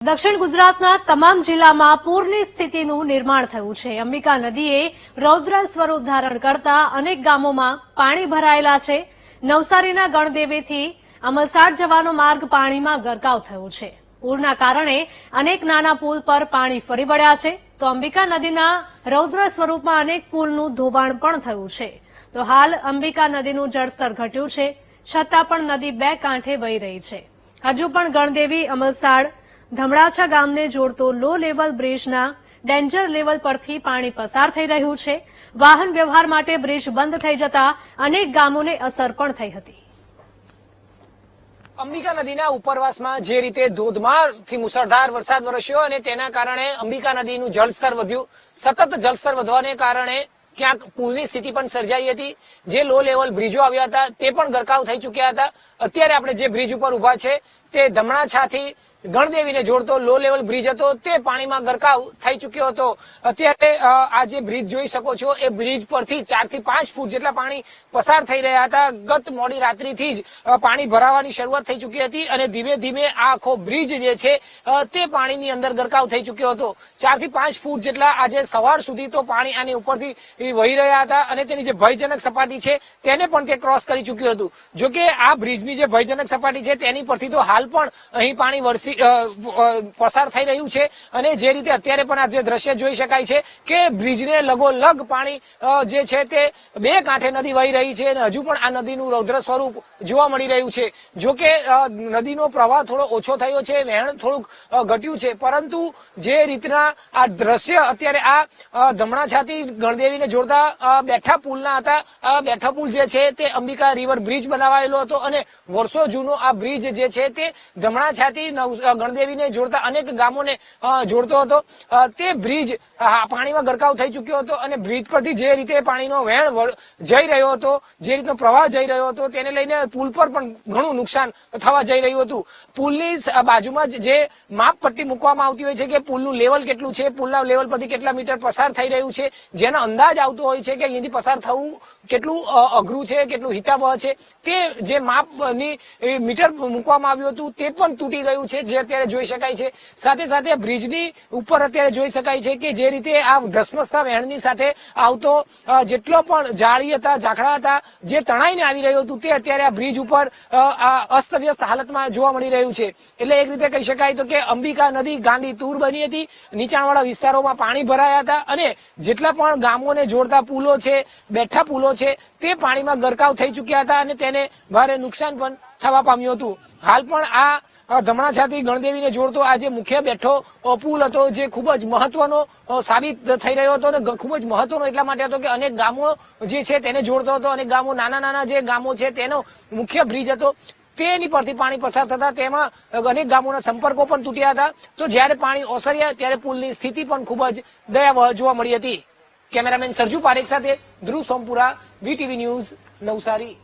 દક્ષિણ ગુજરાતના તમામ જિલ્લામાં પૂરની સ્થિતિનું નિર્માણ થયું છે। અંબિકા નદીએ રૌદ્ર સ્વરૂપ ધારણ કરતા અનેક ગામોમાં પાણી ભરાયેલા છે। નવસારીના ગણદેવીથી અમલસાડ જવાનો માર્ગ પાણીમાં ગરકાવ થયો છે। પૂરના કારણે અનેક નાના પુલ પર પાણી ફરી વળ્યા છે, તો અંબિકા નદીના રૌદ્ર સ્વરૂપમાં અનેક પુલનું ધોવાણ પણ થયું છે। તો હાલ અંબિકા નદીનું જળસ્તર ઘટ્યું છે, છતાં પણ નદી બે કાંઠે વહી રહી છે। હજુ પણ ગણદેવી અમલસાડ ધમડાછા ગામને જોડતો લો લેવલ બ્રિજના ડેન્જર લેવલ પરથી પાણી પસાર થઈ રહ્યું છે। વાહન વ્યવહાર માટે બ્રિજ બંધ થઈ જતા અનેક ગામોને અસર પણ થઈ હતી। અંબિકા નદીના ઉપરવાસમાં જે રીતે ધોધમારથી મુસળધાર વરસાદ વરસ્યો અને તેના કારણે અંબિકા નદીનું જળસ્તર વધ્યું। સતત જળસ્તર વધવાને કારણે ક્યાંક પુલની સ્થિતિ પણ સર્જાઈ હતી। જે લો લેવલ બ્રિજો આવ્યા હતા તે પણ ગરકાવ થઈ ચૂક્યા હતા। અત્યારે આપણે જે બ્રિજ ઉપર ઉભા છે તે ધમણાછાથી ગણદેવીને જોડતો લો લેવલ બ્રિજ હતો, તે પાણીમાં ગરકાવ થઈ ચૂક્યો હતો। અત્યારે આ જે બ્રિજ જોઈ શકો છો, એ બ્રિજ પરથી 4 થી 5 ફૂટ જેટલા પાણી પસાર થઈ રહ્યા હતા। ગત મોડી રાત્રિથી જ પાણી ભરાવાની શરૂઆત થઈ ચૂકી હતી અને ધીમે ધીમે આ આખો બ્રિજ જે છે તે પાણીની અંદર ગરકાવ થઈ ચૂક્યો હતો। 4 થી 5 ફૂટ જેટલા આજે સવાર સુધી તો પાણી આની ઉપરથી વહી રહ્યા હતા અને તેની જે ભયજનક સપાટી છે તેને પણ તે ક્રોસ કરી ચૂક્યું હતું। જોકે આ બ્રિજની જે ભયજનક સપાટી છે તેની પરથી તો હાલ પણ અહીં પાણી પસાર થઈ રહ્યું છે અને જે રીતે અત્યારે પણ આ જે દ્રશ્ય જોઈ શકાય છે કે બ્રિજને લગોલગ પાણી જે છે તે બે કાંઠે નદી વહી રહી છે અને હજુ પણ આ નદીનું રૌદ્ર સ્વરૂપ જોવા મળી રહ્યું છે। જોકે નદીનો પ્રવાહ થોડો ઓછો થયો છે, વહેણ થોડુંક ઘટ્યું છે, પરંતુ જે રીતના આ દ્રશ્ય અત્યારે આ ધમણાછાથી ગણદેવીને જોડતા બેઠા પુલના હતા। બેઠા પુલ જે છે તે અંબિકા રિવર બ્રિજ બનાવાયેલો હતો અને વર્ષો જૂનો આ બ્રિજ જે છે તે ધમણાછાથી ગણદેવીને જોડતા અનેક ગામોને જોડતો હતો। તે બ્રિજ પાણીમાં ગરકાવ થઈ ચૂક્યો હતો અને બ્રિજ પરથી જે રીતે પાણીનો વહેણ જઈ રહ્યો હતો, જે રીતનો પ્રવાહ જઈ રહ્યો હતો, તેને લઈને પુલ પર પણ ઘણું નુકસાન થવા જઈ રહ્યું હતું। પુલની બાજુમાં જે માપ પટ્ટી મૂકવામાં આવતી હોય છે કે પુલનું લેવલ કેટલું છે, પુલના લેવલ પરથી કેટલા મીટર પસાર થઈ રહ્યું છે, જેનો અંદાજ આવતો હોય છે કે અહીંથી પસાર થવું કેટલું અઘરું છે, કેટલું હિતાવહ છે, તે જે માપની મીટર મૂકવામાં આવ્યું હતું તે પણ તૂટી ગયું છે, જે અત્યારે જોઈ શકાય છે। સાથે સાથે બ્રિજની ઉપર અત્યારે જોઈ શકાય છે કે જે રીતે આ ધસમસતા વહેણની સાથે આવતો જેટલો પણ જાળી હતા, ઝાકડા હતા, જે તણાઈને આવી રહ્યું હતું તે અત્યારે આ બ્રિજ ઉપર અસ્તવ્યસ્ત હાલતમાં જોવા મળી રહ્યું છે। એટલે એક રીતે કહી શકાય તો કે અંબિકા નદી ગાંડી તૂર બની હતી, નીચાણવાળા વિસ્તારોમાં પાણી ભરાયા હતા અને જેટલા પણ ગામોને જોડતા પુલો છે, બેઠા પુલો છે, તે પાણીમાં ગરકાવ થઈ ચૂક્યા હતા અને તેને ભારે નુકસાન પણ થવા પામ્યું હતું। હાલ પણ આ ધમણાછાથી ગણદેવીને જોડતો આ જે મુખ્ય બેઠો પુલ હતો, જે ખૂબ જ મહત્વનો સાબિત થઈ રહ્યો હતો અને ખૂબ જ મહત્વનો એટલા માટે હતો કે અનેક ગામો જે છે તેને જોડતો હતો। અનેક ગામો નાના નાના જે ગામો છે તેનો મુખ્ય બ્રિજ હતો, તેની પરથી પાણી પસાર થતા તેમાં અનેક ગામોના સંપર્કો પણ તૂટ્યા હતા। તો જ્યારે પાણી ઓસર્યા ત્યારે પુલની સ્થિતિ પણ ખૂબ જ દયાવહ જોવા મળી હતી। કેમેરામેન સરજુ પારેખ સાથે ધ્રુવ સોમપુરા, વીટીવી ન્યૂઝ, નવસારી।